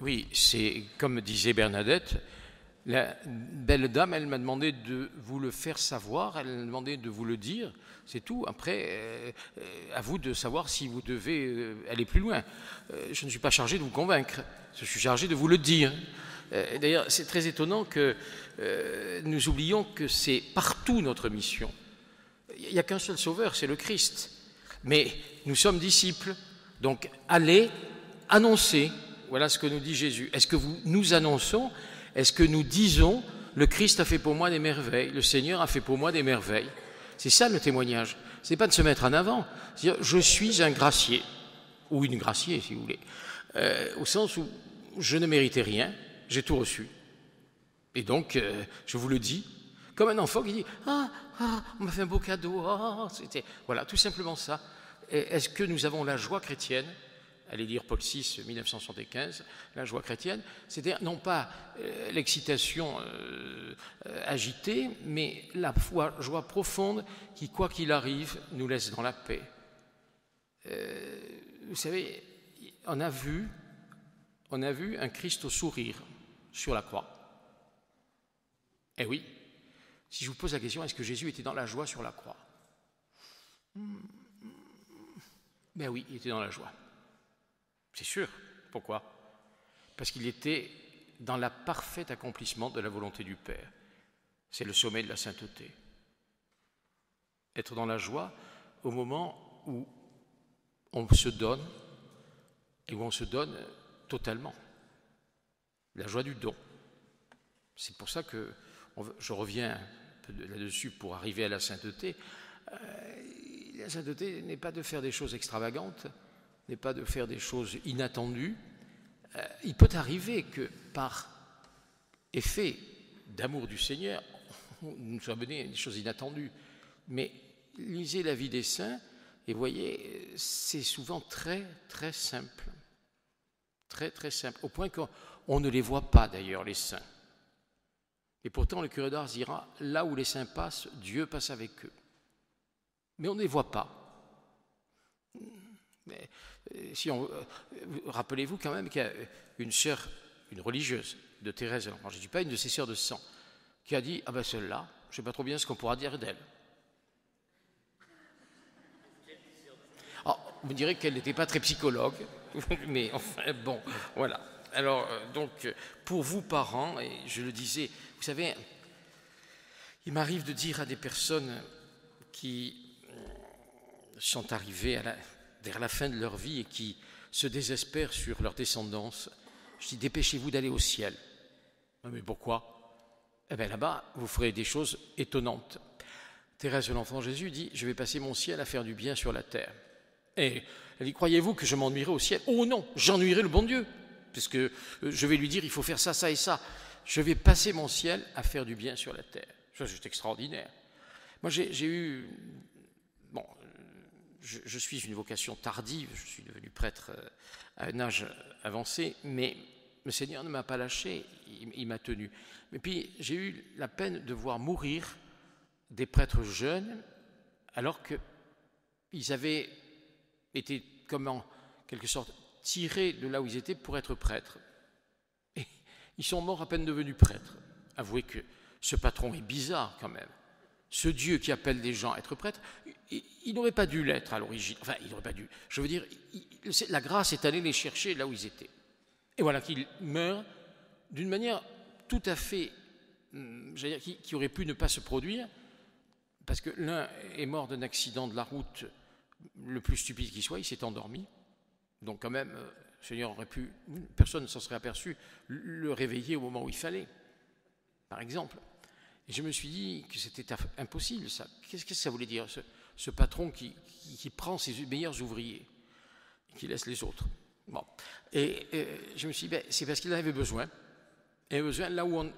Oui, c'est comme disait Bernadette, la belle dame, elle m'a demandé de vous le faire savoir, elle m'a demandé de vous le dire, c'est tout. Après, à vous de savoir si vous devez aller plus loin. Je ne suis pas chargé de vous convaincre, je suis chargé de vous le dire. D'ailleurs, c'est très étonnant que nous oublions que c'est partout notre mission. Il n'y a qu'un seul sauveur, c'est le Christ. Mais nous sommes disciples, donc allez annoncer. Voilà ce que nous dit Jésus. Est-ce que nous annonçons? Est-ce que nous disons « Le Christ a fait pour moi des merveilles, le Seigneur a fait pour moi des merveilles ». C'est ça le témoignage. Ce n'est pas de se mettre en avant. C'est-à-dire « Je suis un gracié » ou une graciée si vous voulez, au sens où je ne méritais rien, j'ai tout reçu. Et donc, je vous le dis, comme un enfant qui dit « Ah, on m'a fait un beau cadeau, c'était... » Voilà, tout simplement ça. Est-ce que nous avons la joie chrétienne? Allez lire Paul VI, 1975, la joie chrétienne, c'est-à-dire non pas l'excitation agitée, mais la joie profonde qui, quoi qu'il arrive, nous laisse dans la paix. Vous savez, on a vu un Christ au sourire sur la croix. Eh oui, si je vous pose la question, est-ce que Jésus était dans la joie sur la croix? Ben oui, il était dans la joie. C'est sûr. Pourquoi? Parce qu'il était dans le parfait accomplissement de la volonté du Père. C'est le sommet de la sainteté. Être dans la joie au moment où on se donne et où on se donne totalement. La joie du don. C'est pour ça que je reviens un peu là-dessus pour arriver à la sainteté. La sainteté n'est pas de faire des choses extravagantes, n'est pas de faire des choses inattendues. Il peut arriver que par effet d'amour du Seigneur, nous soient menées des choses inattendues. Mais lisez la vie des saints et voyez, c'est souvent très, très simple. Très, très simple. Au point qu'on ne les voit pas d'ailleurs, les saints. Et pourtant, le curé d'Ars dira, là où les saints passent, Dieu passe avec eux. Mais on ne les voit pas. Mais, rappelez-vous quand même qu'il y a une sœur, une religieuse de Thérèse de l'Enfant Jésus, pas une de ses sœurs de sang, qui a dit « Ah ben celle-là, je ne sais pas trop bien ce qu'on pourra dire d'elle. » Vous me direz qu'elle n'était pas très psychologue, mais enfin bon, voilà. Alors, donc, pour vous parents, et je le disais, vous savez, il m'arrive de dire à des personnes qui sont arrivées vers la fin de leur vie et qui se désespèrent sur leur descendance, je dis dépêchez-vous d'aller au ciel. Mais pourquoi? Eh bien là-bas, vous ferez des choses étonnantes. Thérèse de l'Enfant Jésus dit je vais passer mon ciel à faire du bien sur la terre. Et elle dit croyez-vous que je m'ennuierai au ciel? Oh non, j'ennuierai le bon Dieu, puisque je vais lui dire il faut faire ça, ça et ça. Je vais passer mon ciel à faire du bien sur la terre. Ça, c'est extraordinaire. Moi, j'ai eu... Bon, je suis une vocation tardive, je suis devenu prêtre à un âge avancé, mais le Seigneur ne m'a pas lâché, il m'a tenu. Et puis, j'ai eu la peine de voir mourir des prêtres jeunes, alors qu'ils avaient été, comme en quelque sorte, tirés de là où ils étaient pour être prêtres. Et ils sont morts à peine devenus prêtres. Avouez que ce patron est bizarre quand même. Ce Dieu qui appelle des gens à être prêtres, il n'aurait pas dû l'être à l'origine. Enfin, il n'aurait pas dû. Je veux dire, la grâce est allée les chercher là où ils étaient. Et voilà qu'ils meurent d'une manière tout à fait, j'allais dire, qui aurait pu ne pas se produire, parce que l'un est mort d'un accident de la route le plus stupide qui soit, il s'est endormi. Donc quand même, le Seigneur aurait pu, personne ne s'en serait aperçu, le réveiller au moment où il fallait, par exemple. Et je me suis dit que c'était impossible, ça. Qu'est-ce que ça voulait dire, ce patron qui prend ses meilleurs ouvriers et qui laisse les autres? Bon. Et je me suis dit, c'est parce qu'il en avait besoin. Et besoin là où on...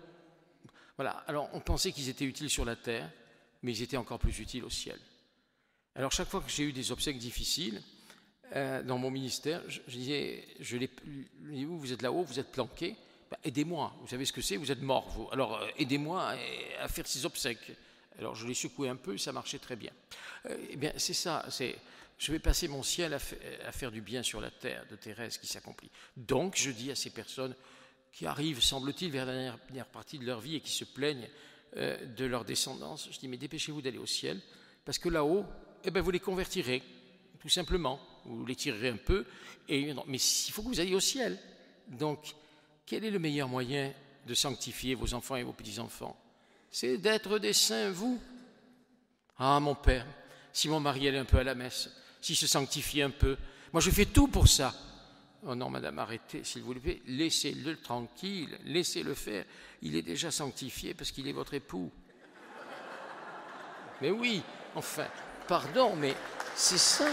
Voilà. Alors, on pensait qu'ils étaient utiles sur la terre, mais ils étaient encore plus utiles au ciel. Alors, chaque fois que j'ai eu des obsèques difficiles, dans mon ministère, je disais, vous êtes là-haut, vous êtes planqués, aidez-moi, vous savez ce que c'est, vous êtes morts, vous. Alors aidez-moi à faire ces obsèques. Alors je l'ai secoué un peu, ça marchait très bien. Eh bien, c'est ça, je vais passer mon ciel à faire du bien sur la terre, de Thérèse qui s'accomplit. Donc, je dis à ces personnes qui arrivent, semble-t-il, vers la dernière partie de leur vie et qui se plaignent de leur descendance, je dis, mais dépêchez-vous d'aller au ciel, parce que là-haut, eh bien, vous les convertirez, tout simplement. Vous les tirerez un peu, mais il faut que vous alliez au ciel. Donc, quel est le meilleur moyen de sanctifier vos enfants et vos petits-enfants? C'est d'être des saints, vous. Ah, mon père, si mon mari allait un peu à la messe, s'il se sanctifiait un peu, moi je fais tout pour ça. Oh non, madame, arrêtez, s'il vous plaît, laissez-le tranquille, laissez-le faire. Il est déjà sanctifié parce qu'il est votre époux. Mais oui, enfin, pardon, mais c'est ça.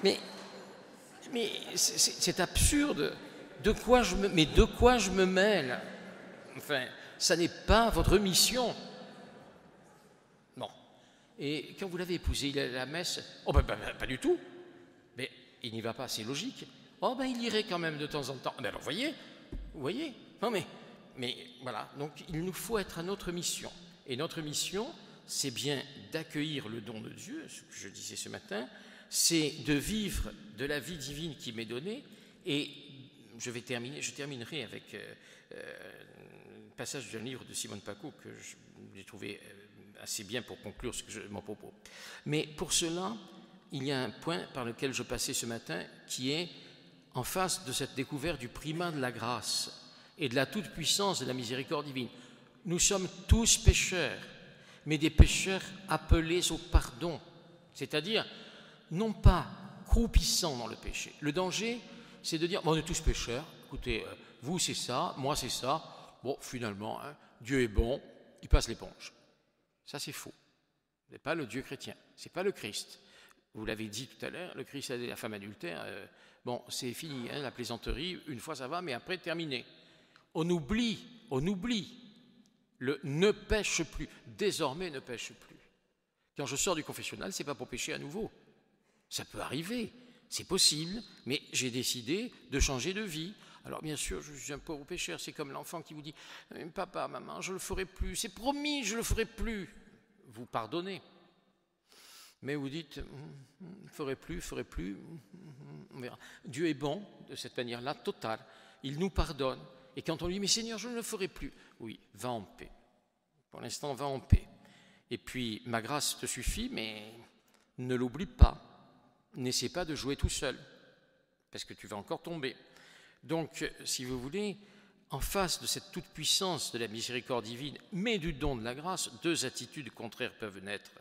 Mais c'est absurde. De quoi je me mêle? Enfin, ça n'est pas votre mission. Non. Et quand vous l'avez épousé, il est à la messe? Oh ben, pas du tout. Mais il n'y va pas, c'est logique. Oh ben il irait quand même de temps en temps. Mais alors vous voyez. Non mais voilà. Donc il nous faut être à notre mission. Et notre mission, c'est bien d'accueillir le don de Dieu, ce que je disais ce matin, c'est de vivre de la vie divine qui m'est donnée. Et je terminerai avec un passage d'un livre de Simone Paco que j'ai trouvé assez bien pour conclure mon propos. Mais pour cela, il y a un point par lequel je passais ce matin qui est en face de cette découverte du primat de la grâce et de la toute-puissance de la miséricorde divine. Nous sommes tous pécheurs, mais des pécheurs appelés au pardon, c'est-à-dire non pas croupissant dans le péché. Le danger, c'est de dire, bon, on est tous pécheurs, écoutez, vous c'est ça, moi c'est ça, bon, finalement, Dieu est bon, il passe l'éponge. Ça c'est faux. Ce n'est pas le Dieu chrétien, ce n'est pas le Christ. Vous l'avez dit tout à l'heure, le Christ a dit la femme adultère, bon, c'est fini, la plaisanterie, une fois ça va, mais après, terminé. On oublie le ne pêche plus, désormais ne pêche plus. Quand je sors du confessionnal, ce n'est pas pour pécher à nouveau. Ça peut arriver, c'est possible, mais j'ai décidé de changer de vie. Alors bien sûr, je suis un pauvre pécheur, c'est comme l'enfant qui vous dit « Papa, maman, je ne le ferai plus, c'est promis, je ne le ferai plus ». Vous pardonnez. Mais vous dites « ferai plus, on verra ». Dieu est bon de cette manière-là, totale. Il nous pardonne. Et quand on lui dit « Mais Seigneur, je ne le ferai plus », oui, va en paix. Pour l'instant, va en paix. Et puis, ma grâce te suffit, mais ne l'oublie pas. N'essaie pas de jouer tout seul, parce que tu vas encore tomber. Donc, si vous voulez, en face de cette toute-puissance de la miséricorde divine, mais du don de la grâce, deux attitudes contraires peuvent naître.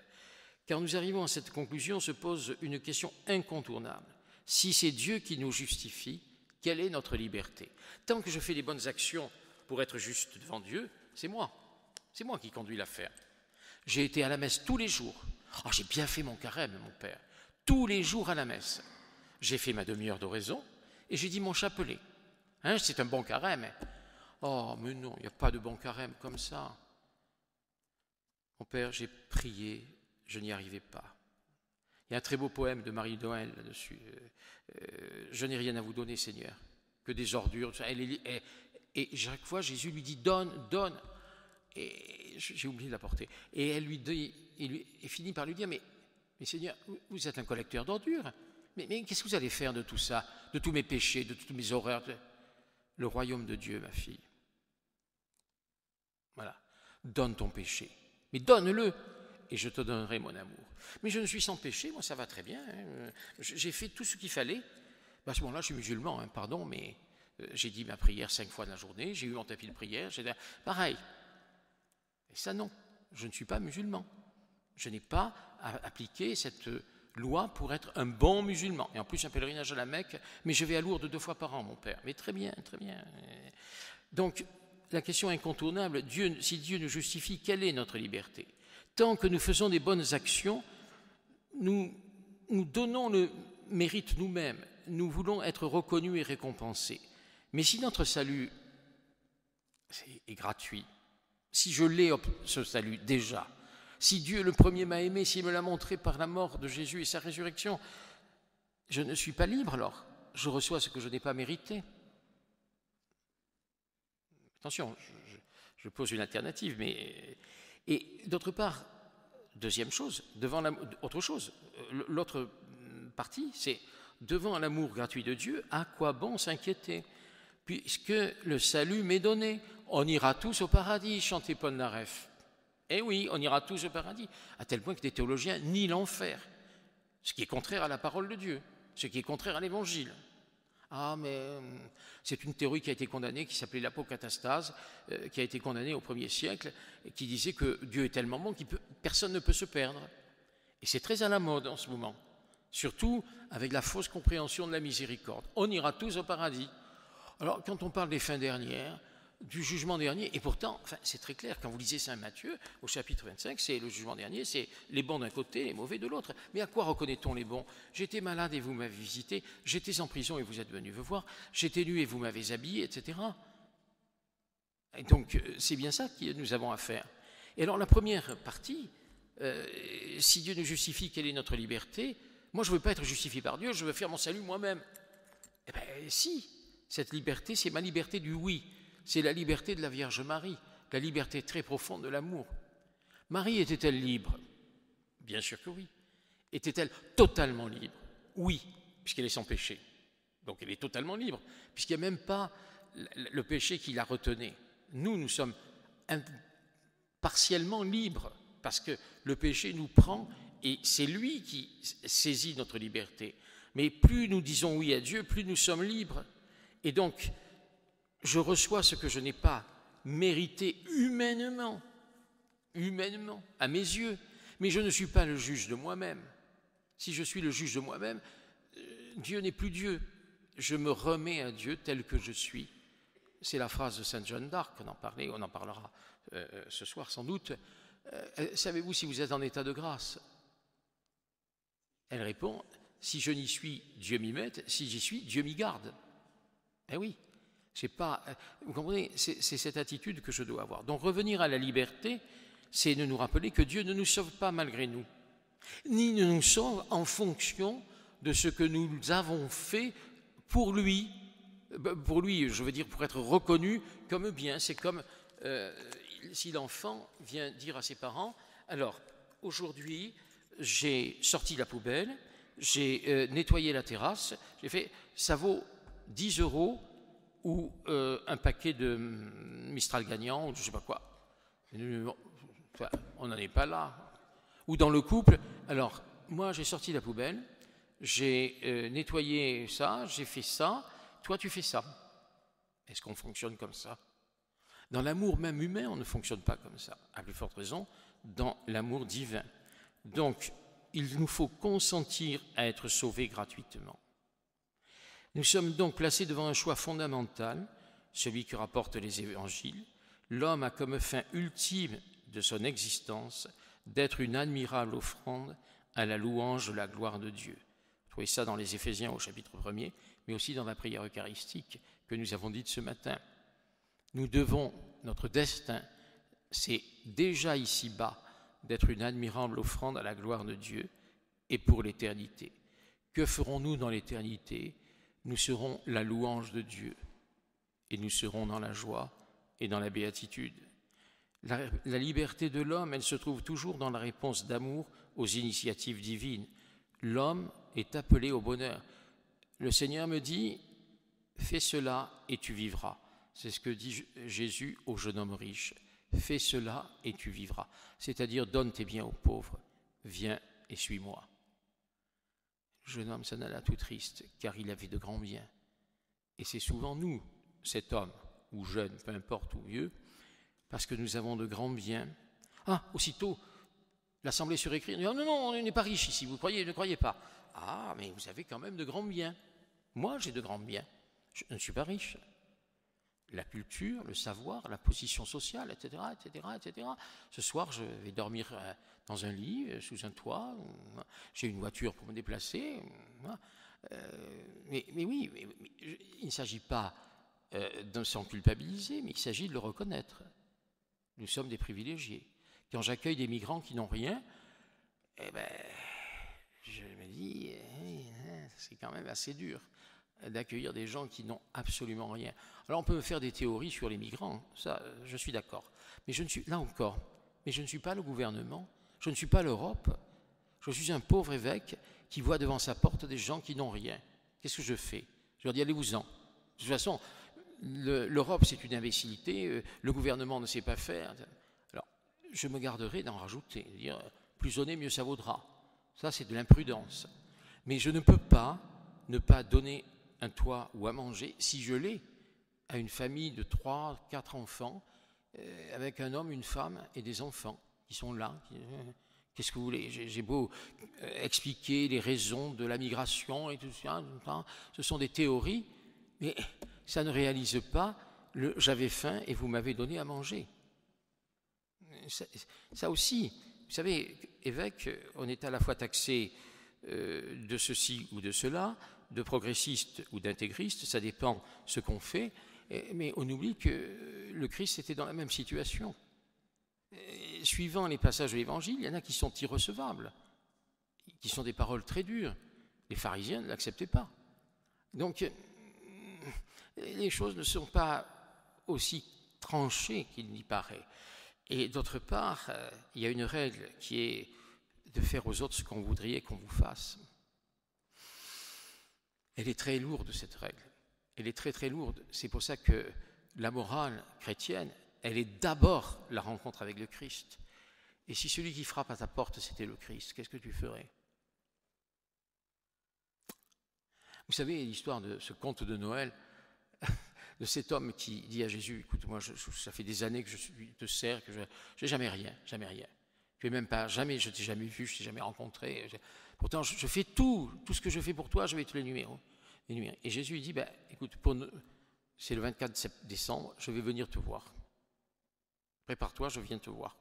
Car nous arrivons à cette conclusion, se pose une question incontournable. Si c'est Dieu qui nous justifie, quelle est notre liberté? Tant que je fais les bonnes actions pour être juste devant Dieu, c'est moi qui conduis l'affaire. J'ai été à la messe tous les jours. Oh, j'ai bien fait mon carême, mon père. Tous les jours à la messe. J'ai fait ma demi-heure d'oraison et j'ai dit mon chapelet. C'est un bon carême. Oh, mais non, il n'y a pas de bon carême comme ça. Mon père, j'ai prié, je n'y arrivais pas. Il y a un très beau poème de Marie Noël là-dessus. Je n'ai rien à vous donner, Seigneur, que des ordures. Et chaque fois, Jésus lui dit, donne. Et j'ai oublié de la porter. Et elle lui dit, il finit par lui dire, mais Seigneur, vous êtes un collecteur d'ordures. Mais qu'est-ce que vous allez faire de tout ça, de tous mes péchés, de toutes mes horreurs? Le royaume de Dieu, ma fille. Voilà. Donne ton péché. Mais donne-le, et je te donnerai mon amour. Mais je ne suis sans péché, moi ça va très bien. J'ai fait tout ce qu'il fallait. À ce moment-là, je suis musulman, pardon, mais j'ai dit ma prière 5 fois dans la journée, j'ai eu mon tapis de prière, pareil. Et ça, non, je ne suis pas musulman. Je n'ai pas appliqué cette loi pour être un bon musulman. Et en plus, un pèlerinage à la Mecque, mais je vais à Lourdes 2 fois par an, mon père. Mais très bien, très bien. Donc, la question incontournable, si Dieu nous justifie, quelle est notre liberté? Tant que nous faisons des bonnes actions, nous donnons le mérite nous-mêmes. Nous voulons être reconnus et récompensés. Mais si notre salut est gratuit, si je l'ai, ce salut, déjà, si Dieu le premier m'a aimé, s'il me l'a montré par la mort de Jésus et sa résurrection, je ne suis pas libre alors. Je reçois ce que je n'ai pas mérité. Attention, Je pose une alternative, mais... Et d'autre part, deuxième chose, autre chose, l'autre partie, c'est devant l'amour gratuit de Dieu, à quoi bon s'inquiéter? Puisque le salut m'est donné, on ira tous au paradis, chantait Paul Naref. Eh oui, on ira tous au paradis, à tel point que des théologiens nient l'enfer, ce qui est contraire à la parole de Dieu, ce qui est contraire à l'évangile. Ah, mais c'est une théorie qui a été condamnée, qui s'appelait l'apocatastase, qui a été condamnée au 1er siècle, et qui disait que Dieu est tellement bon que personne ne peut se perdre. Et c'est très à la mode en ce moment, surtout avec la fausse compréhension de la miséricorde. On ira tous au paradis. Alors, quand on parle des fins dernières, du jugement dernier, et pourtant, enfin, c'est très clair, quand vous lisez Saint Matthieu, au chapitre 25, c'est le jugement dernier, c'est les bons d'un côté, les mauvais de l'autre. Mais à quoi reconnaît-on les bons? J'étais malade et vous m'avez visité, j'étais en prison et vous êtes venu me voir, j'étais nu et vous m'avez habillé, etc. Et donc, c'est bien ça que nous avons à faire. Et alors, la première partie, si Dieu nous justifie, quelle est notre liberté? Moi, je ne veux pas être justifié par Dieu, je veux faire mon salut moi-même. Eh bien, si, cette liberté, c'est ma liberté du oui. C'est la liberté de la Vierge Marie, la liberté très profonde de l'amour. Marie était-elle libre? Bien sûr que oui. Était-elle totalement libre? Oui, puisqu'elle est sans péché. Donc elle est totalement libre, puisqu'il n'y a même pas le péché qui la retenait. Nous sommes partiellement libres, parce que le péché nous prend et c'est lui qui saisit notre liberté. Mais plus nous disons oui à Dieu, plus nous sommes libres. Et donc, je reçois ce que je n'ai pas mérité humainement, à mes yeux, mais je ne suis pas le juge de moi-même. Si je suis le juge de moi-même, Dieu n'est plus Dieu. Je me remets à Dieu tel que je suis. C'est la phrase de Sainte Jeanne d'Arc, on en parlera ce soir sans doute. Savez-vous si vous êtes en état de grâce? Elle répond, si je n'y suis, Dieu m'y mette, si j'y suis, Dieu m'y garde. Eh oui. Vous comprenez, c'est cette attitude que je dois avoir. Donc revenir à la liberté, c'est de nous rappeler que Dieu ne nous sauve pas malgré nous, ni ne nous sauve en fonction de ce que nous avons fait pour lui. Pour lui, je veux dire, pour être reconnu comme bien. C'est comme si l'enfant vient dire à ses parents, alors aujourd'hui, j'ai sorti la poubelle, j'ai nettoyé la terrasse, j'ai fait, ça vaut 10 € ou un paquet de Mistral gagnant, ou je ne sais pas quoi. Enfin, on n'en est pas là. Ou dans le couple, alors, moi j'ai sorti la poubelle, j'ai nettoyé ça, j'ai fait ça, toi tu fais ça. Est-ce qu'on fonctionne comme ça? Dans l'amour même humain, on ne fonctionne pas comme ça. À plus forte raison, dans l'amour divin. Donc, il nous faut consentir à être sauvés gratuitement. Nous sommes donc placés devant un choix fondamental, celui que rapportent les évangiles. L'homme a comme fin ultime de son existence d'être une admirable offrande à la louange de la gloire de Dieu. Vous trouvez ça dans les Éphésiens au chapitre 1er, mais aussi dans la prière eucharistique que nous avons dite ce matin. Nous devons, notre destin, c'est déjà ici-bas d'être une admirable offrande à la gloire de Dieu et pour l'éternité. Que ferons-nous dans l'éternité? Nous serons la louange de Dieu et nous serons dans la joie et dans la béatitude. La liberté de l'homme, elle se trouve toujours dans la réponse d'amour aux initiatives divines. L'homme est appelé au bonheur. Le Seigneur me dit, fais cela et tu vivras. C'est ce que dit Jésus au jeune homme riche. Fais cela et tu vivras. C'est-à-dire, donne tes biens aux pauvres. Viens et suis-moi. Le jeune homme s'en alla tout triste, car il avait de grands biens. Et c'est souvent nous, cet homme, ou jeune, peu importe, ou vieux, parce que nous avons de grands biens. Ah, aussitôt, l'Assemblée se réécrit. Non, on n'est pas riche ici, vous ne croyez pas. Ah, mais vous avez quand même de grands biens. Moi, j'ai de grands biens. Je ne suis pas riche. La culture, le savoir, la position sociale, etc., etc., etc. Ce soir, je vais dormir dans un lit, sous un toit. J'ai une voiture pour me déplacer. Mais oui, il ne s'agit pas de s'en culpabiliser, mais il s'agit de le reconnaître. Nous sommes des privilégiés. Quand j'accueille des migrants qui n'ont rien, je me dis, c'est quand même assez dur. d'accueillir des gens qui n'ont absolument rien. Alors on peut faire des théories sur les migrants, ça je suis d'accord. Mais je ne suis, là encore, mais je ne suis pas le gouvernement, je ne suis pas l'Europe, je suis un pauvre évêque qui voit devant sa porte des gens qui n'ont rien. Qu'est-ce que je fais? Je leur dis allez-vous-en. De toute façon, l'Europe c'est une imbécilité, le gouvernement ne sait pas faire. Alors je me garderai d'en rajouter, de dire plus on est, mieux ça vaudra. Ça c'est de l'imprudence. Mais je ne peux pas ne pas donner un toit ou à manger si je l'ai à une famille de 3, 4 enfants, avec un homme, une femme et des enfants qui sont là. Qu'est-ce que vous voulez? J'ai beau expliquer les raisons de la migration et tout ça, ce sont des théories, mais ça ne réalise pas le « j'avais faim et vous m'avez donné à manger ». Ça aussi, vous savez, évêque, on est à la fois taxé de ceci ou de cela, de progressiste ou d'intégriste, ça dépend ce qu'on fait, mais on oublie que le Christ était dans la même situation. Suivant les passages de l'Évangile, il y en a qui sont irrecevables, qui sont des paroles très dures. Les pharisiens ne l'acceptaient pas. Donc, les choses ne sont pas aussi tranchées qu'il n'y paraît. Et d'autre part, il y a une règle qui est de faire aux autres ce qu'on voudrait qu'on vous fasse. Elle est très lourde, cette règle. Elle est très très lourde. C'est pour ça que la morale chrétienne, elle est d'abord la rencontre avec le Christ. Et si celui qui frappe à ta porte, c'était le Christ, qu'est-ce que tu ferais? Vous savez l'histoire de ce conte de Noël, de cet homme qui dit à Jésus, écoute, moi, ça fait des années que je te sers, que je n'ai jamais rien, jamais rien. Tu es même pas, jamais, je ne t'ai jamais vu, je ne t'ai jamais rencontré. Pourtant, je fais tout ce que je fais pour toi, je vais te l'énumérer. Et Jésus lui dit, ben, écoute, c'est le 24 décembre, je vais venir te voir. Prépare-toi, je viens te voir.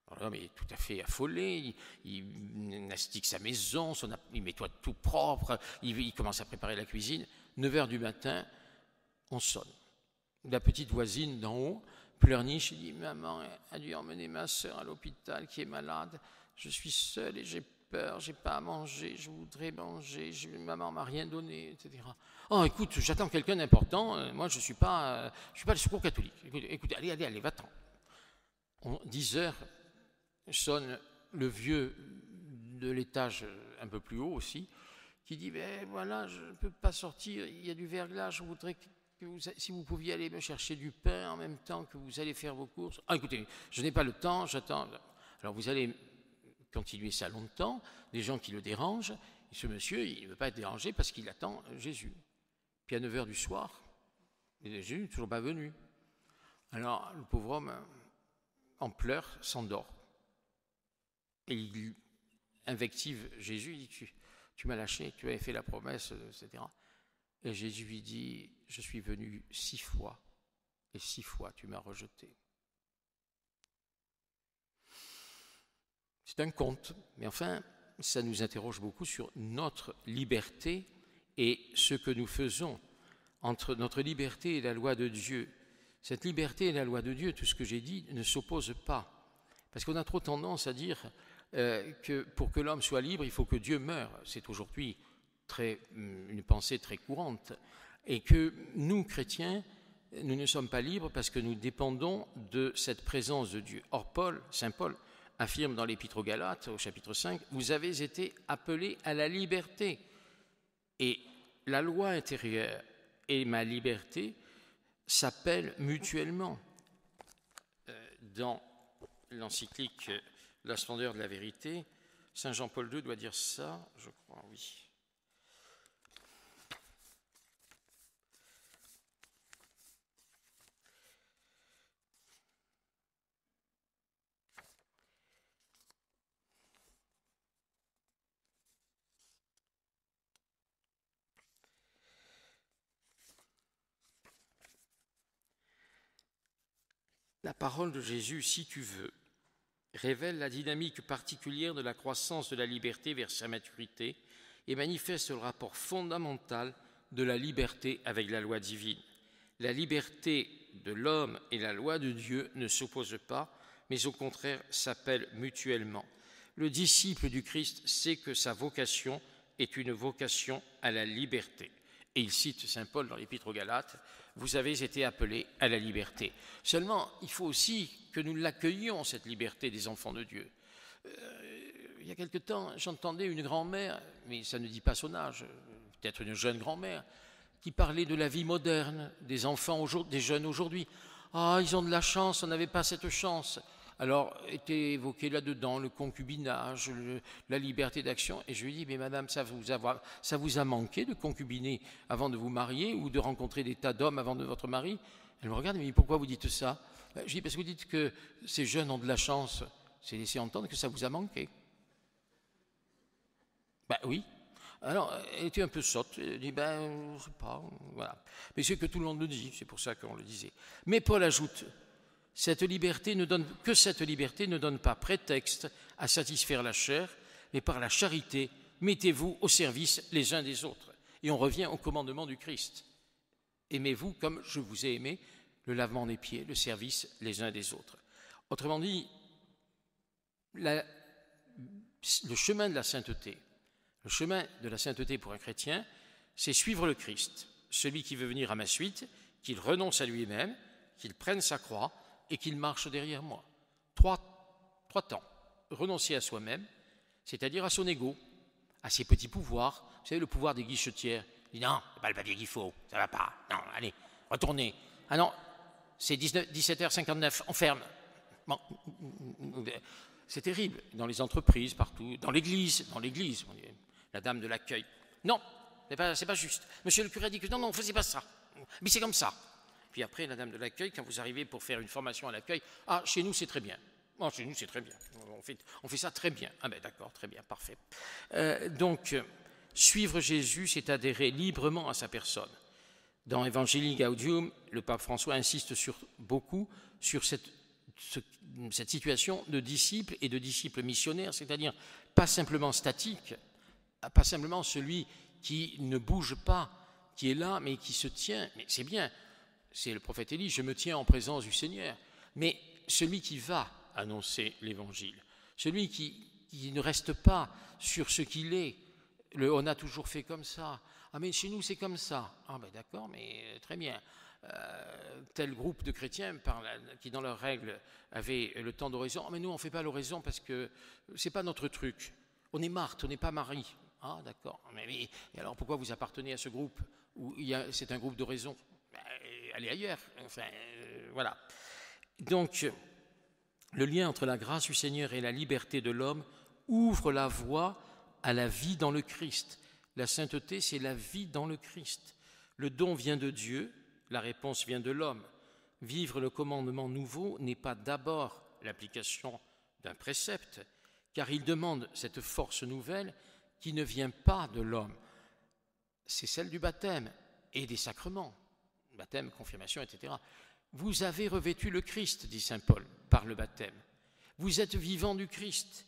Alors l'homme est tout à fait affolé, il nastique sa maison, il met tout propre, il commence à préparer la cuisine. 9h du matin, on sonne. La petite voisine d'en haut pleurniche, elle dit, maman a dû emmener ma sœur à l'hôpital qui est malade, je suis seule et j'ai peur, j'ai pas à manger, je voudrais manger, maman m'a rien donné, etc. Oh, écoute, j'attends quelqu'un d'important, moi je suis pas le secours catholique. Écoute, allez, va-t'en. 10h, sonne le vieux de l'étage un peu plus haut aussi, qui dit, ben voilà, je ne peux pas sortir, il y a du verglas, je voudrais que si vous pouviez aller me chercher du pain en même temps que vous allez faire vos courses. Ah, écoutez, je n'ai pas le temps, j'attends. Alors vous allez continuer ça longtemps, des gens qui le dérangent, et ce monsieur, il ne veut pas être dérangé parce qu'il attend Jésus. Puis à 9h du soir, Jésus n'est toujours pas venu. Alors le pauvre homme, en pleurs, s'endort. Et il invective Jésus, il dit, tu m'as lâché, tu avais fait la promesse, etc. Et Jésus lui dit, je suis venu 6 fois, et 6 fois tu m'as rejeté. C'est un conte, mais enfin, ça nous interroge beaucoup sur notre liberté et ce que nous faisons entre notre liberté et la loi de Dieu. Cette liberté et la loi de Dieu, tout ce que j'ai dit, ne s'opposent pas. Parce qu'on a trop tendance à dire que pour que l'homme soit libre, il faut que Dieu meure. C'est aujourd'hui une pensée très courante. Et que nous, chrétiens, nous ne sommes pas libres parce que nous dépendons de cette présence de Dieu. Or, Saint Paul, affirme dans l'Épître aux Galates, au chapitre 5, « Vous avez été appelés à la liberté. » Et la loi intérieure et ma liberté s'appellent mutuellement. Dans l'encyclique « La splendeur de la vérité », Saint Jean-Paul II doit dire ça, je crois, oui. La parole de Jésus, si tu veux, révèle la dynamique particulière de la croissance de la liberté vers sa maturité et manifeste le rapport fondamental de la liberté avec la loi divine. La liberté de l'homme et la loi de Dieu ne s'opposent pas, mais au contraire s'appellent mutuellement. Le disciple du Christ sait que sa vocation est une vocation à la liberté. Et il cite saint Paul dans l'Épître aux Galates, « Vous avez été appelés à la liberté ». Seulement, il faut aussi que nous l'accueillions, cette liberté des enfants de Dieu. Il y a quelque temps, j'entendais une grand-mère, mais ça ne dit pas son âge, peut-être une jeune grand-mère, qui parlait de la vie moderne des enfants, des jeunes aujourd'hui. « Ah, ils ont de la chance, on n'avait pas cette chance ». Alors, était évoqué là-dedans le concubinage, la liberté d'action. Et je lui dis, mais madame, ça vous a manqué de concubiner avant de vous marier ou de rencontrer des tas d'hommes avant de votre mari? Elle me regarde et me dit, pourquoi vous dites ça? Je dis, parce que vous dites que ces jeunes ont de la chance. C'est laisser entendre que ça vous a manqué. Ben oui. Alors, elle était un peu sotte. Elle dit, ben, je sais pas, voilà. Mais c'est que tout le monde le dit, c'est pour ça qu'on le disait. Mais Paul ajoute, cette liberté ne donne pas prétexte à satisfaire la chair, mais par la charité, mettez-vous au service les uns des autres. Et on revient au commandement du Christ. Aimez-vous comme je vous ai aimé, le lavement des pieds, le service les uns des autres. Autrement dit, le chemin de la sainteté, pour un chrétien, c'est suivre le Christ. Celui qui veut venir à ma suite, qu'il renonce à lui-même, qu'il prenne sa croix, et qu'il marche derrière moi. Trois temps. Renoncer à soi-même, c'est-à-dire à son ego, à ses petits pouvoirs. Vous savez, le pouvoir des guichetières. Il dit non, c'est pas le papier qu'il faut, ça va pas. Non, allez, retournez. Ah non, c'est 17h59, on ferme. Bon. C'est terrible, dans les entreprises, partout, dans l'église, la dame de l'accueil. Non, c'est pas juste. Monsieur le curé dit que non, ne faisait pas ça. Mais c'est comme ça. Puis après, la dame de l'accueil, quand vous arrivez pour faire une formation à l'accueil, ah, chez nous, c'est très bien. Oh, chez nous, c'est très bien. On fait ça très bien. Ah ben d'accord, très bien, parfait. Donc, suivre Jésus, c'est adhérer librement à sa personne. Dans Evangelii Gaudium, le pape François insiste beaucoup sur cette situation de disciple et de disciple missionnaire, c'est-à-dire pas simplement statique, pas simplement celui qui ne bouge pas, qui est là, mais qui se tient. Mais c'est bien. C'est le prophète Élie, je me tiens en présence du Seigneur. Mais celui qui va annoncer l'Évangile, celui qui ne reste pas sur ce qu'il est, on a toujours fait comme ça. Ah mais chez nous c'est comme ça. Ah ben d'accord, mais très bien. Tel groupe de chrétiens qui dans leurs règles avaient le temps d'oraison. Ah mais nous on ne fait pas l'oraison parce que c'est pas notre truc. On est Marthe, on n'est pas Marie. Ah d'accord. Mais et alors pourquoi vous appartenez à ce groupe où c'est un groupe d'oraison? Allez ailleurs, enfin, voilà. Donc, le lien entre la grâce du Seigneur et la liberté de l'homme ouvre la voie à la vie dans le Christ. La sainteté, c'est la vie dans le Christ. Le don vient de Dieu, la réponse vient de l'homme. Vivre le commandement nouveau n'est pas d'abord l'application d'un précepte, car il demande cette force nouvelle qui ne vient pas de l'homme. C'est celle du baptême et des sacrements. Baptême, confirmation, etc. Vous avez revêtu le Christ, dit saint Paul, par le baptême. Vous êtes vivant du Christ.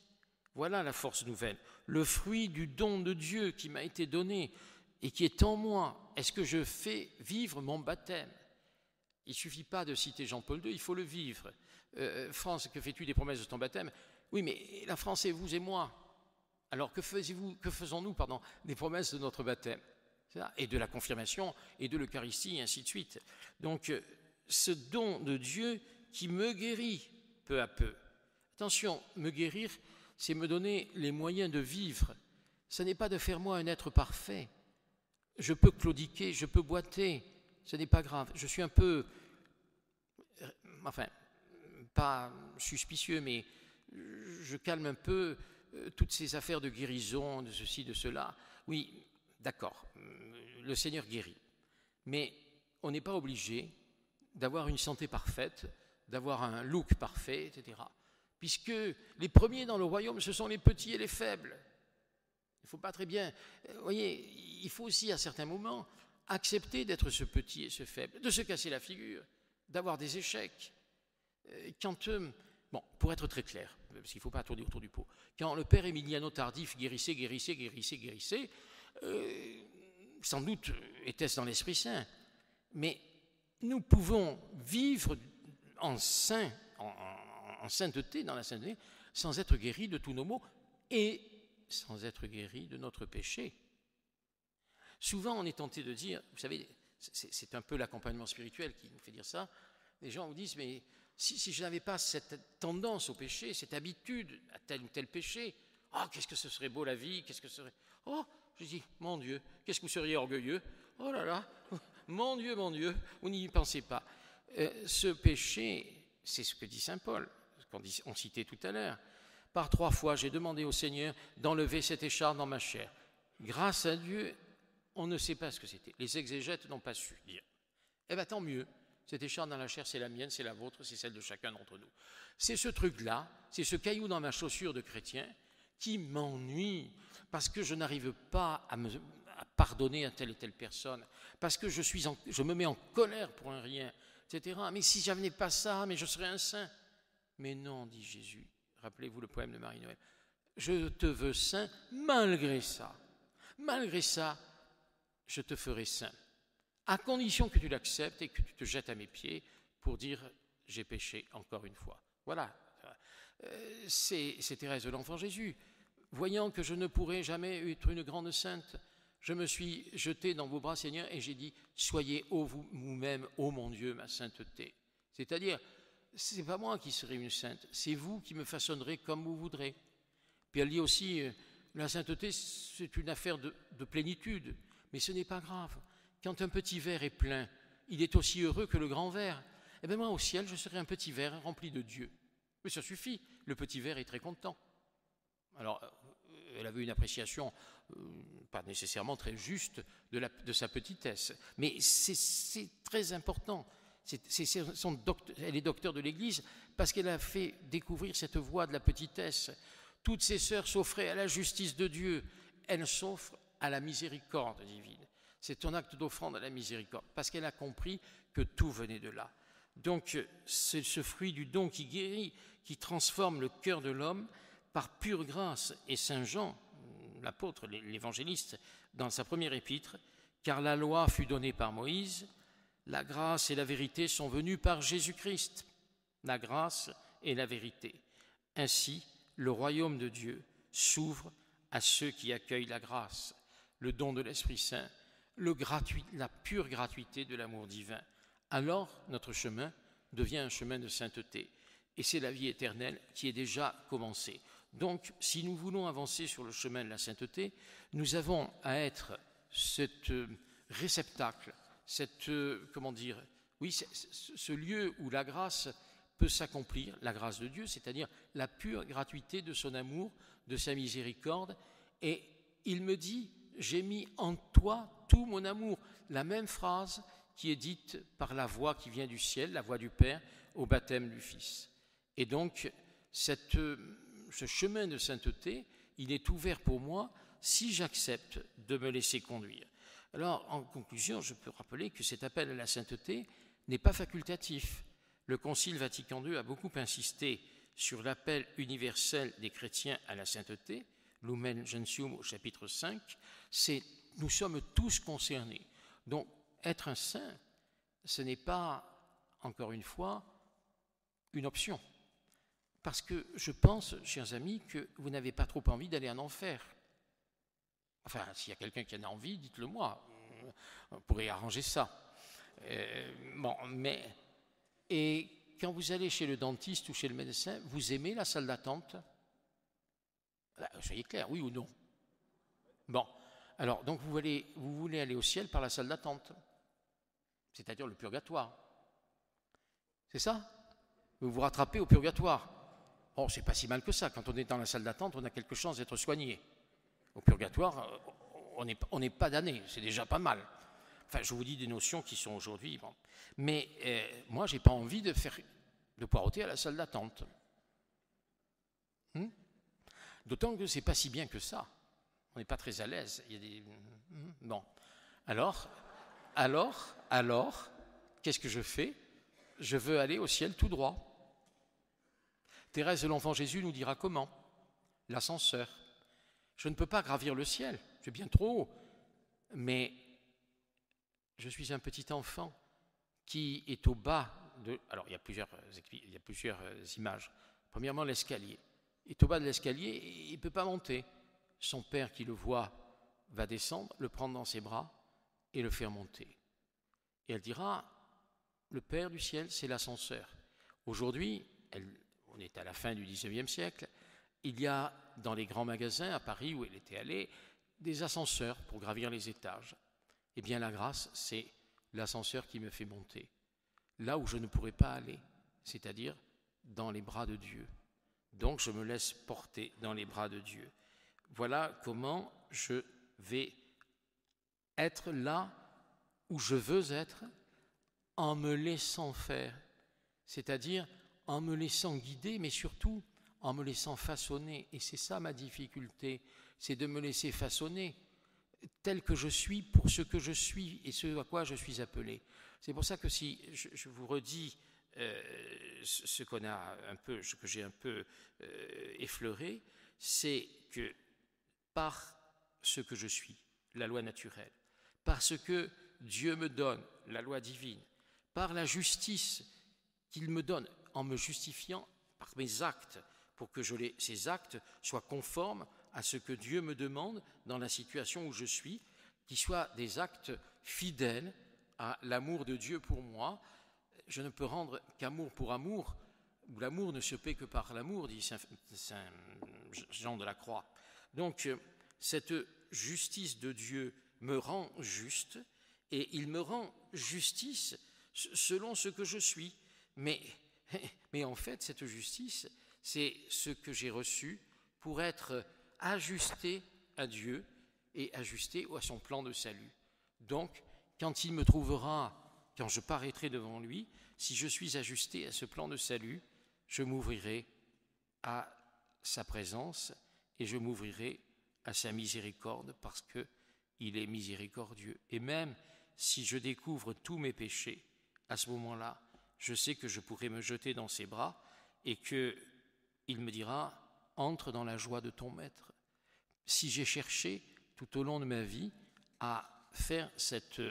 Voilà la force nouvelle, le fruit du don de Dieu qui m'a été donné et qui est en moi. Est-ce que je fais vivre mon baptême? Il ne suffit pas de citer Jean-Paul II, il faut le vivre. France, que fais-tu des promesses de ton baptême? Oui, mais la France, c'est vous et moi. Alors que faisons-nous, des promesses de notre baptême? Et de la confirmation, et de l'Eucharistie, et ainsi de suite. Donc, ce don de Dieu qui me guérit peu à peu. Attention, me guérir, c'est me donner les moyens de vivre. Ce n'est pas de faire moi un être parfait. Je peux claudiquer, je peux boiter, ce n'est pas grave. Je suis un peu, enfin, pas suspicieux, mais je calme un peu toutes ces affaires de guérison, de ceci, de cela. Oui, d'accord, le Seigneur guérit, mais on n'est pas obligé d'avoir une santé parfaite, d'avoir un look parfait, etc. Puisque les premiers dans le royaume, ce sont les petits et les faibles. Il ne faut pas très bien... Vous voyez, il faut aussi à certains moments accepter d'être ce petit et ce faible, de se casser la figure, d'avoir des échecs. Bon, pour être très clair, parce qu'il ne faut pas tourner autour du pot, quand le père Emiliano Tardif guérissait, sans doute était-ce dans l'Esprit Saint, mais nous pouvons vivre en sainteté, dans la sainteté, sans être guéris de tous nos maux et sans être guéris de notre péché. Souvent, on est tenté de dire, vous savez, c'est un peu l'accompagnement spirituel qui nous fait dire ça, les gens vous disent, mais si je n'avais pas cette tendance au péché, cette habitude à tel ou tel péché, oh, qu'est-ce que ce serait beau la vie, qu'est-ce que ce serait... Oh, je dis, mon Dieu, qu'est-ce que vous seriez orgueilleux, oh là là, mon Dieu, vous n'y pensez pas. Ce péché, c'est ce que dit saint Paul, qu'on citait tout à l'heure. Par 3 fois, j'ai demandé au Seigneur d'enlever cette écharpe dans ma chair. Grâce à Dieu, on ne sait pas ce que c'était. Les exégètes n'ont pas su dire. Eh bien, tant mieux. Cette écharpe dans la chair, c'est la mienne, c'est la vôtre, c'est celle de chacun d'entre nous. C'est ce truc-là, c'est ce caillou dans ma chaussure de chrétien qui m'ennuie parce que je n'arrive pas à pardonner à telle et telle personne, parce que je me mets en colère pour un rien, etc. Mais si je n'avais pas ça, mais je serais un saint. Mais non, dit Jésus. Rappelez-vous le poème de Marie-Noël. Je te veux saint malgré ça. Malgré ça, je te ferai saint. À condition que tu l'acceptes et que tu te jettes à mes pieds pour dire j'ai péché encore une fois. Voilà. C'est Thérèse de l'Enfant Jésus. Voyant que je ne pourrais jamais être une grande sainte, je me suis jeté dans vos bras, Seigneur, et j'ai dit soyez vous-même, ô mon Dieu, ma sainteté. C'est-à-dire, ce n'est pas moi qui serai une sainte, c'est vous qui me façonnerez comme vous voudrez. Puis elle dit aussi, la sainteté, c'est une affaire de plénitude, mais ce n'est pas grave. Quand un petit verre est plein, il est aussi heureux que le grand verre. Eh bien moi, au ciel, je serai un petit verre rempli de Dieu. Mais ça suffit, le petit verre est très content. Alors, elle avait une appréciation pas nécessairement très juste de sa petitesse, mais c'est très important. Elle est docteur de l'Église parce qu'elle a fait découvrir cette voie de la petitesse. Toutes ses sœurs s'offraient à la justice de Dieu, elle s'offre à la miséricorde divine. C'est un acte d'offrande à la miséricorde, parce qu'elle a compris que tout venait de là. Donc, c'est ce fruit du don qui guérit, qui transforme le cœur de l'homme par pure grâce. Et saint Jean, l'apôtre, l'évangéliste, dans sa première épître, « Car la loi fut donnée par Moïse, la grâce et la vérité sont venues par Jésus-Christ. » La grâce et la vérité. Ainsi, le royaume de Dieu s'ouvre à ceux qui accueillent la grâce, le don de l'Esprit Saint, la pure gratuité de l'amour divin. Alors, notre chemin devient un chemin de sainteté. Et c'est la vie éternelle qui est déjà commencée. Donc, si nous voulons avancer sur le chemin de la sainteté, nous avons à être cet réceptacle, ce lieu où la grâce peut s'accomplir, la grâce de Dieu, c'est-à-dire la pure gratuité de son amour, de sa miséricorde. Et il me dit, j'ai mis en toi tout mon amour. La même phrase qui est dite par la voix qui vient du ciel, la voix du Père, au baptême du Fils. Et donc, ce chemin de sainteté, il est ouvert pour moi si j'accepte de me laisser conduire. Alors, en conclusion, je peux rappeler que cet appel à la sainteté n'est pas facultatif. Le Concile Vatican II a beaucoup insisté sur l'appel universel des chrétiens à la sainteté, Lumen Gentium au chapitre 5, nous sommes tous concernés. Donc, être un saint, ce n'est pas, encore une fois, une option. Parce que je pense, chers amis, que vous n'avez pas trop envie d'aller en enfer. Enfin, s'il y a quelqu'un qui en a envie, dites-le moi. On pourrait arranger ça. Et quand vous allez chez le dentiste ou chez le médecin, vous aimez la salle d'attente? Soyez clair, oui ou non? Bon, alors, donc vous voulez aller au ciel par la salle d'attente, c'est-à-dire le purgatoire. C'est ça? Vous vous rattrapez au purgatoire. Oh, c'est pas si mal que ça. Quand on est dans la salle d'attente, on a quelque chance d'être soigné. Au purgatoire, on n'est pas damné, c'est déjà pas mal. Enfin, je vous dis des notions qui sont aujourd'hui... Bon. Mais moi, je n'ai pas envie de poireauter à la salle d'attente. D'autant que ce n'est pas si bien que ça. On n'est pas très à l'aise. Il y a des... Bon. Alors, qu'est-ce que je fais? Je veux aller au ciel tout droit. Thérèse de l'Enfant Jésus nous dira comment? L'ascenseur. Je ne peux pas gravir le ciel, c'est bien trop haut. Mais je suis un petit enfant qui est au bas de... Alors, il y a plusieurs images. Premièrement, l'escalier. Il est au bas de l'escalier et il ne peut pas monter. Son père qui le voit va descendre, le prendre dans ses bras et le faire monter. Et elle dira, le Père du ciel, c'est l'ascenseur. Aujourd'hui, on est à la fin du XIXe siècle, il y a dans les grands magasins à Paris où elle était allée, des ascenseurs pour gravir les étages. Eh bien la grâce, c'est l'ascenseur qui me fait monter, là où je ne pourrais pas aller, c'est-à-dire dans les bras de Dieu. Donc je me laisse porter dans les bras de Dieu. Voilà comment je vais être là où je veux être en me laissant faire, c'est-à-dire en me laissant guider, mais surtout en me laissant façonner. Et c'est ça ma difficulté, c'est de me laisser façonner tel que je suis pour ce que je suis et ce à quoi je suis appelé. C'est pour ça que si je vous redis ce que j'ai un peu effleuré, c'est que par ce que je suis, la loi naturelle, parce que Dieu me donne la loi divine, par la justice qu'il me donne en me justifiant par mes actes, pour que ces actes soient conformes à ce que Dieu me demande dans la situation où je suis, qui soient des actes fidèles à l'amour de Dieu pour moi. Je ne peux rendre qu'amour pour amour, où l'amour ne se paie que par l'amour, dit Saint Jean de la Croix. Donc, cette justice de Dieu me rend juste, et il me rend justice selon ce que je suis. Mais en fait, cette justice, c'est ce que j'ai reçu pour être ajusté à Dieu et ajusté à son plan de salut. Donc, quand il me trouvera, quand je paraîtrai devant lui, si je suis ajusté à ce plan de salut, je m'ouvrirai à sa présence et je m'ouvrirai à sa miséricorde parce qu'il est miséricordieux. Et même si je découvre tous mes péchés, à ce moment-là, je sais que je pourrai me jeter dans ses bras et qu'il me dira « Entre dans la joie de ton maître ». Si j'ai cherché tout au long de ma vie à faire cette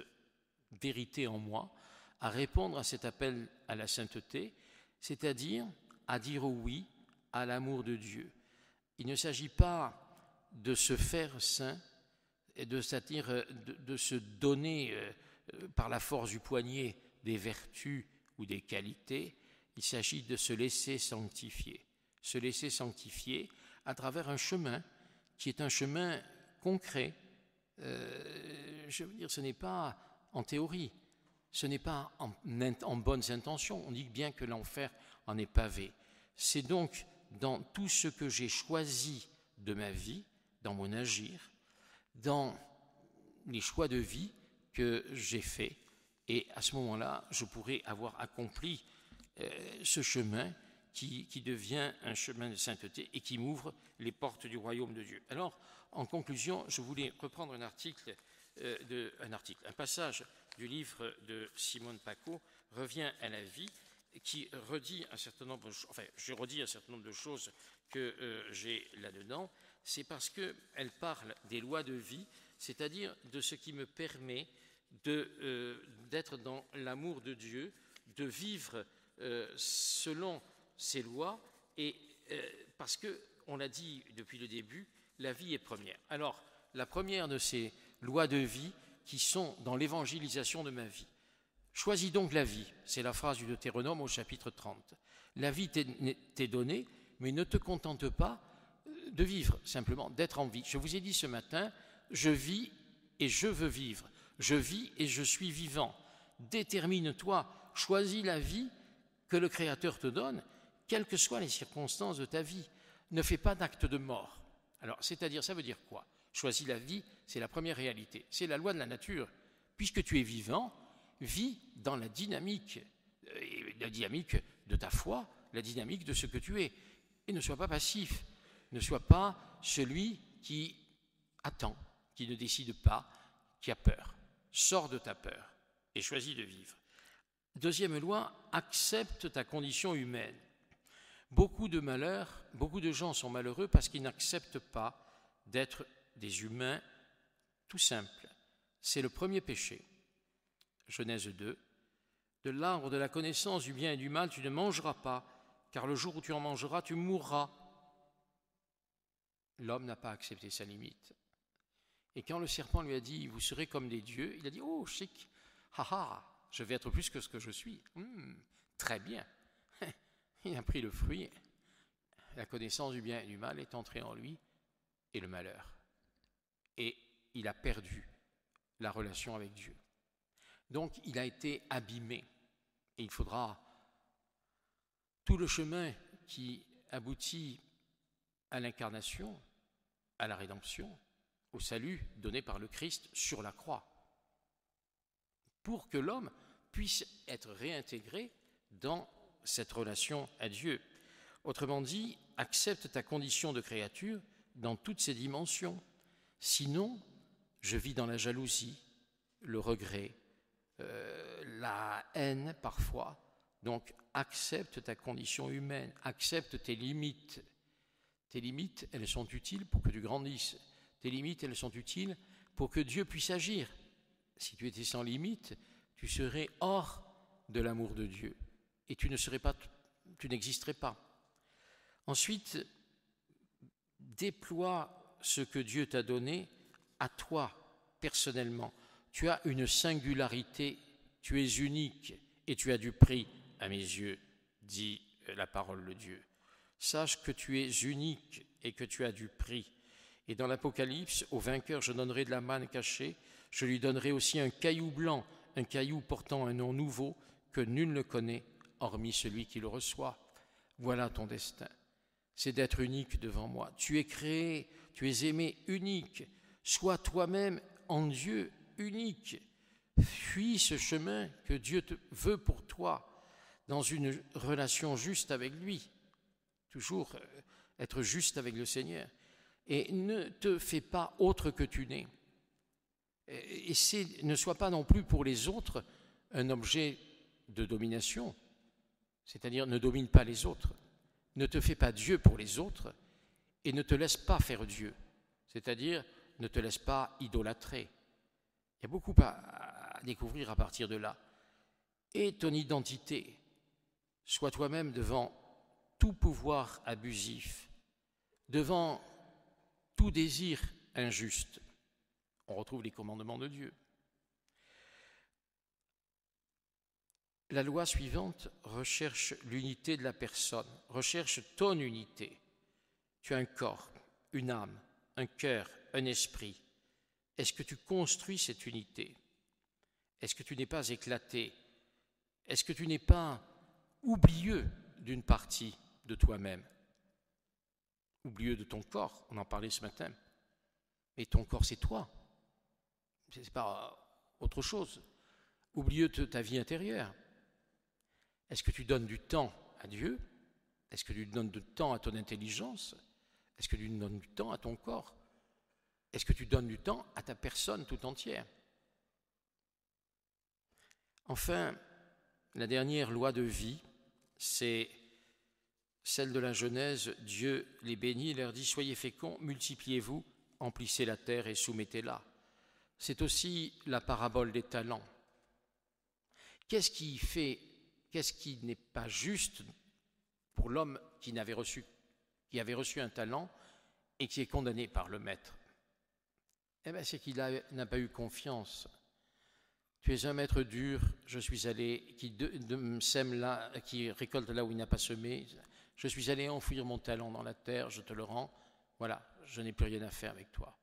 vérité en moi, à répondre à cet appel à la sainteté, c'est-à-dire à dire oui à l'amour de Dieu. Il ne s'agit pas de se faire saint, et c'est-à-dire de se donner par la force du poignet des vertus ou des qualités, il s'agit de se laisser sanctifier à travers un chemin qui est un chemin concret. Je veux dire, ce n'est pas en théorie, ce n'est pas en bonnes intentions. On dit bien que l'enfer en est pavé. C'est donc dans tout ce que j'ai choisi de ma vie, dans mon agir, dans les choix de vie que j'ai faits. Et à ce moment-là, je pourrais avoir accompli ce chemin qui devient un chemin de sainteté et qui m'ouvre les portes du royaume de Dieu. Alors, en conclusion, je voulais reprendre un passage du livre de Simone Paco, Revient à la vie, qui redit un certain nombre de choses, enfin, je redis un certain nombre de choses que j'ai là-dedans. C'est parce qu'elle parle des lois de vie, c'est-à-dire de ce qui me permet d'être dans l'amour de Dieu, de vivre selon ses lois, et parce qu'on l'a dit depuis le début, la vie est première. Alors, la première de ces lois de vie qui sont dans l'évangélisation de ma vie. Choisis donc la vie, c'est la phrase du Deutéronome au chapitre 30. La vie t'est donnée, mais ne te contente pas de vivre, simplement d'être en vie. Je vous ai dit ce matin, je vis et je veux vivre. Je vis et je suis vivant. Détermine-toi, choisis la vie que le Créateur te donne, quelles que soient les circonstances de ta vie. Ne fais pas d'acte de mort. Alors, c'est-à-dire, ça veut dire quoi? Choisis la vie, c'est la première réalité. C'est la loi de la nature. Puisque tu es vivant, vis dans la dynamique de ta foi, la dynamique de ce que tu es. Et ne sois pas passif. Ne sois pas celui qui attend, qui ne décide pas, qui a peur. Sors de ta peur et choisis de vivre. Deuxième loi, accepte ta condition humaine. Beaucoup de gens sont malheureux parce qu'ils n'acceptent pas d'être des humains tout simples. C'est le premier péché. Genèse 2. De l'arbre de la connaissance du bien et du mal, tu ne mangeras pas, car le jour où tu en mangeras, tu mourras. L'homme n'a pas accepté sa limite. Et quand le serpent lui a dit « Vous serez comme des dieux », il a dit « Oh, chic, haha, je vais être plus que ce que je suis. Très bien. » Il a pris le fruit, la connaissance du bien et du mal est entrée en lui, et le malheur. Et il a perdu la relation avec Dieu. Donc il a été abîmé. Et il faudra tout le chemin qui aboutit à l'incarnation, à la rédemption, au salut donné par le Christ sur la croix, pour que l'homme puisse être réintégré dans cette relation à Dieu. Autrement dit, accepte ta condition de créature dans toutes ses dimensions. Sinon, je vis dans la jalousie, le regret, la haine parfois. Donc, accepte ta condition humaine, accepte tes limites. Tes limites, elles sont utiles pour que tu grandisses. Tes limites, elles sont utiles pour que Dieu puisse agir. Si tu étais sans limite, tu serais hors de l'amour de Dieu et tu n'existerais pas. Ensuite, déploie ce que Dieu t'a donné à toi, personnellement. Tu as une singularité, tu es unique et tu as du prix à mes yeux, dit la parole de Dieu. Sache que tu es unique et que tu as du prix. Et dans l'Apocalypse, au vainqueur, je donnerai de la manne cachée, je lui donnerai aussi un caillou blanc, un caillou portant un nom nouveau que nul ne connaît, hormis celui qui le reçoit. Voilà ton destin, c'est d'être unique devant moi. Tu es créé, tu es aimé unique. Sois toi-même en Dieu unique. Fuis ce chemin que Dieu veut pour toi, dans une relation juste avec lui. Toujours être juste avec le Seigneur. Et ne te fais pas autre que tu n'es. Et ne sois pas non plus pour les autres un objet de domination. C'est-à-dire, ne domine pas les autres. Ne te fais pas Dieu pour les autres et ne te laisse pas faire Dieu. C'est-à-dire, ne te laisse pas idolâtrer. Il y a beaucoup à découvrir à partir de là. Et ton identité, sois toi-même devant tout pouvoir abusif, devant tout désir injuste. On retrouve les commandements de Dieu. La loi suivante recherche l'unité de la personne, recherche ton unité. Tu as un corps, une âme, un cœur, un esprit. Est-ce que tu construis cette unité? Est-ce que tu n'es pas éclaté? Est-ce que tu n'es pas oublieux d'une partie de toi-même? Oublieux de ton corps, on en parlait ce matin. Mais ton corps, c'est toi. Ce n'est pas autre chose. Oublieux de ta vie intérieure. Est-ce que tu donnes du temps à Dieu? Est-ce que tu donnes du temps à ton intelligence? Est-ce que tu donnes du temps à ton corps? Est-ce que tu donnes du temps à ta personne tout entière? Enfin, la dernière loi de vie, c'est celle de la Genèse. Dieu les bénit et leur dit « Soyez féconds, multipliez-vous, emplissez la terre et soumettez-la ». C'est aussi la parabole des talents. Qu'est-ce qui n'est pas juste pour l'homme qui avait reçu un talent et qui est condamné par le maître? Eh bien, c'est qu'il n'a pas eu confiance. Tu es un maître dur, je suis allé, sème là, qui récolte là où il n'a pas semé. Je suis allé enfouir mon talent dans la terre, je te le rends. Voilà, je n'ai plus rien à faire avec toi.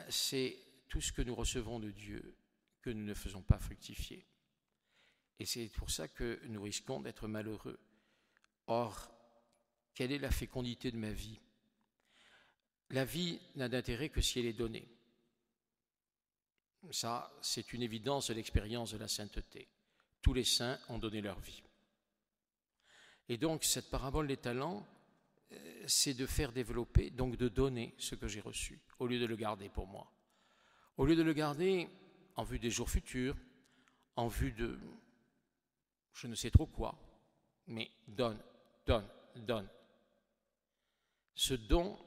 C'est tout ce que nous recevons de Dieu que nous ne faisons pas fructifier. Et c'est pour ça que nous risquons d'être malheureux. Or, quelle est la fécondité de ma vie? La vie n'a d'intérêt que si elle est donnée. Ça, c'est une évidence de l'expérience de la sainteté. Tous les saints ont donné leur vie. Et donc, cette parabole des talents, c'est de faire développer, donc de donner ce que j'ai reçu, au lieu de le garder pour moi. Au lieu de le garder en vue des jours futurs, en vue de je ne sais trop quoi, mais donne. Ce don,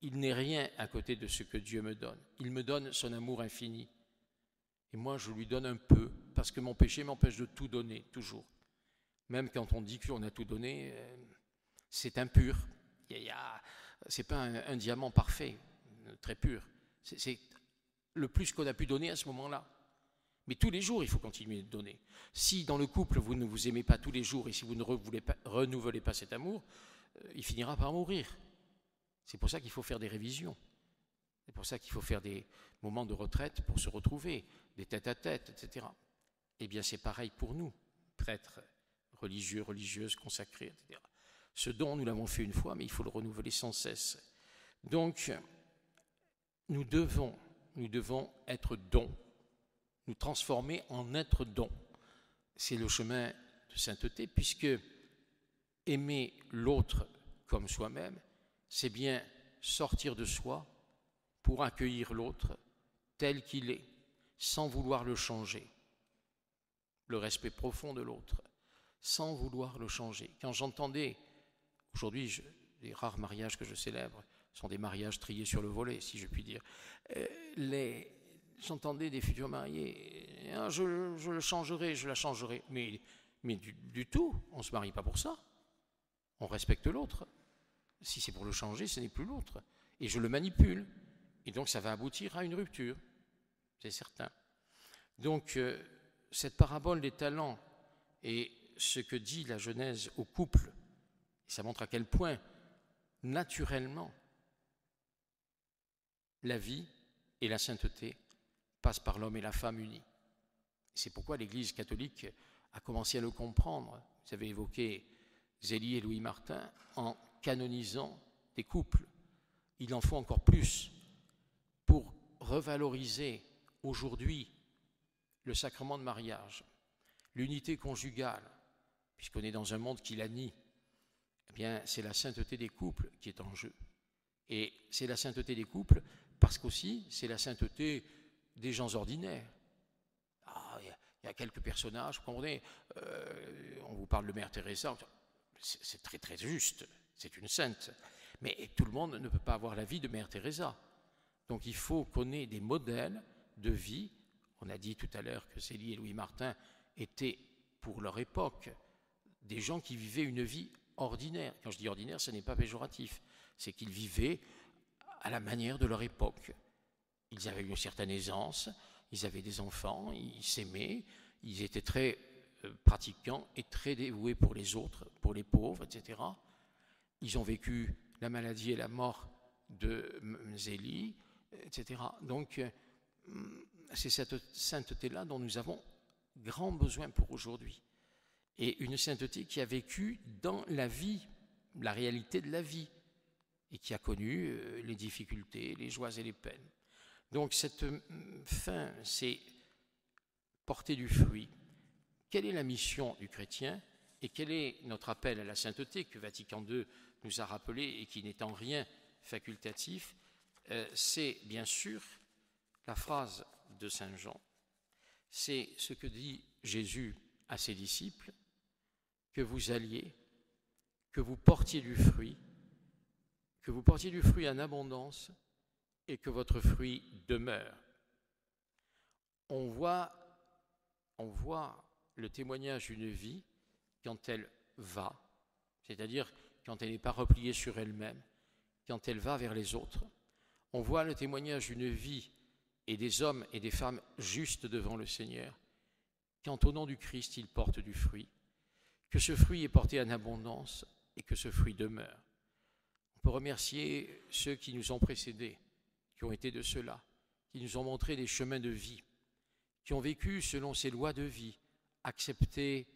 il n'est rien à côté de ce que Dieu me donne. Il me donne son amour infini. Et moi, je lui donne un peu, parce que mon péché m'empêche de tout donner, toujours. Même quand on dit qu'on a tout donné, c'est impur. C'est pas un diamant parfait. très pure. C'est le plus qu'on a pu donner à ce moment-là. Mais tous les jours, il faut continuer de donner. Si dans le couple, vous ne vous aimez pas tous les jours et si vous ne renouvelez pas cet amour, il finira par mourir. C'est pour ça qu'il faut faire des révisions. C'est pour ça qu'il faut faire des moments de retraite pour se retrouver, des tête-à-tête, etc. Eh bien, c'est pareil pour nous, prêtres, religieux, religieuses, consacrés, etc. Ce don, nous l'avons fait une fois, mais il faut le renouveler sans cesse. Donc, nous devons être don, nous transformer en être don. C'est le chemin de sainteté, puisque aimer l'autre comme soi-même, c'est bien sortir de soi pour accueillir l'autre tel qu'il est, sans vouloir le changer. Le respect profond de l'autre, sans vouloir le changer. Quand j'entendais, aujourd'hui, les rares mariages que je célèbre sont des mariages triés sur le volet, si je puis dire. J'entendais des futurs mariés, je le changerai, je la changerai. Mais du tout, on ne se marie pas pour ça. On respecte l'autre. Si c'est pour le changer, ce n'est plus l'autre. Et je le manipule. Et donc ça va aboutir à une rupture, c'est certain. Donc cette parabole des talents et ce que dit la Genèse au couple, ça montre à quel point, naturellement, la vie et la sainteté passent par l'homme et la femme unis. C'est pourquoi l'Église catholique a commencé à le comprendre. Vous avez évoqué Zélie et Louis Martin en canonisant des couples. Il en faut encore plus pour revaloriser aujourd'hui le sacrement de mariage, l'unité conjugale, puisqu'on est dans un monde qui la nie. Eh bien, c'est la sainteté des couples qui est en jeu. Et c'est la sainteté des couples parce qu'aussi, c'est la sainteté des gens ordinaires. Il y a quelques personnages, vous comprenez, on vous parle de Mère Teresa, c'est très très juste, c'est une sainte. Mais tout le monde ne peut pas avoir la vie de Mère Teresa. Donc il faut qu'on ait des modèles de vie. On a dit tout à l'heure que Zélie et Louis Martin étaient, pour leur époque, des gens qui vivaient une vie ordinaire. Quand je dis ordinaire, ce n'est pas péjoratif. C'est qu'ils vivaient à la manière de leur époque. Ils avaient une certaine aisance, ils avaient des enfants, ils s'aimaient, ils étaient très pratiquants et très dévoués pour les autres, pour les pauvres, etc. Ils ont vécu la maladie et la mort de Zélie, etc. Donc, c'est cette sainteté-là dont nous avons grand besoin pour aujourd'hui. Et une sainteté qui a vécu dans la vie, la réalité de la vie, et qui a connu les difficultés, les joies et les peines. Donc cette fin, c'est porter du fruit. Quelle est la mission du chrétien et quel est notre appel à la sainteté que Vatican II nous a rappelé et qui n'est en rien facultatif? C'est bien sûr la phrase de Saint Jean. C'est ce que dit Jésus à ses disciples, que vous alliez, que vous portiez du fruit en abondance et que votre fruit demeure. On voit le témoignage d'une vie quand elle va, c'est-à-dire quand elle n'est pas repliée sur elle-même, quand elle va vers les autres. On voit le témoignage d'une vie et des hommes et des femmes justes devant le Seigneur, quand au nom du Christ, ils portent du fruit, que ce fruit est porté en abondance et que ce fruit demeure. On peut remercier ceux qui nous ont précédés, qui ont été de ceux-là, qui nous ont montré des chemins de vie, qui ont vécu selon ces lois de vie, accepté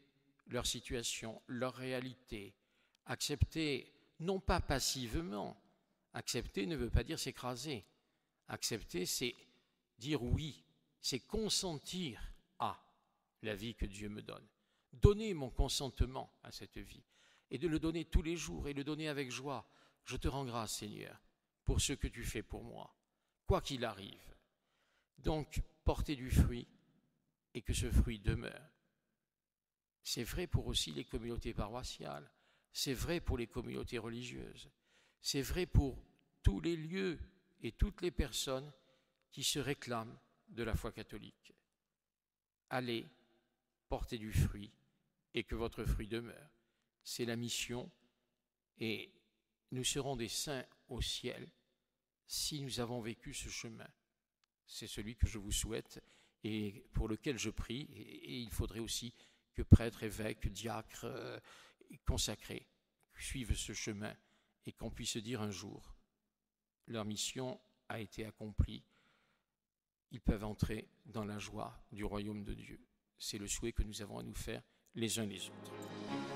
leur situation, leur réalité, accepté non pas passivement, accepter ne veut pas dire s'écraser, accepter c'est dire oui, c'est consentir à la vie que Dieu me donne, donner mon consentement à cette vie et de le donner tous les jours et le donner avec joie. Je te rends grâce, Seigneur, pour ce que tu fais pour moi, quoi qu'il arrive. Donc, porter du fruit et que ce fruit demeure. C'est vrai pour aussi les communautés paroissiales, c'est vrai pour les communautés religieuses, c'est vrai pour tous les lieux et toutes les personnes qui se réclament de la foi catholique. Allez, portez du fruit et que votre fruit demeure. C'est la mission et nous serons des saints au ciel si nous avons vécu ce chemin. C'est celui que je vous souhaite et pour lequel je prie. Et il faudrait aussi que prêtres, évêques, diacres, consacrés suivent ce chemin et qu'on puisse dire un jour, leur mission a été accomplie, ils peuvent entrer dans la joie du royaume de Dieu. C'est le souhait que nous avons à nous faire les uns les autres.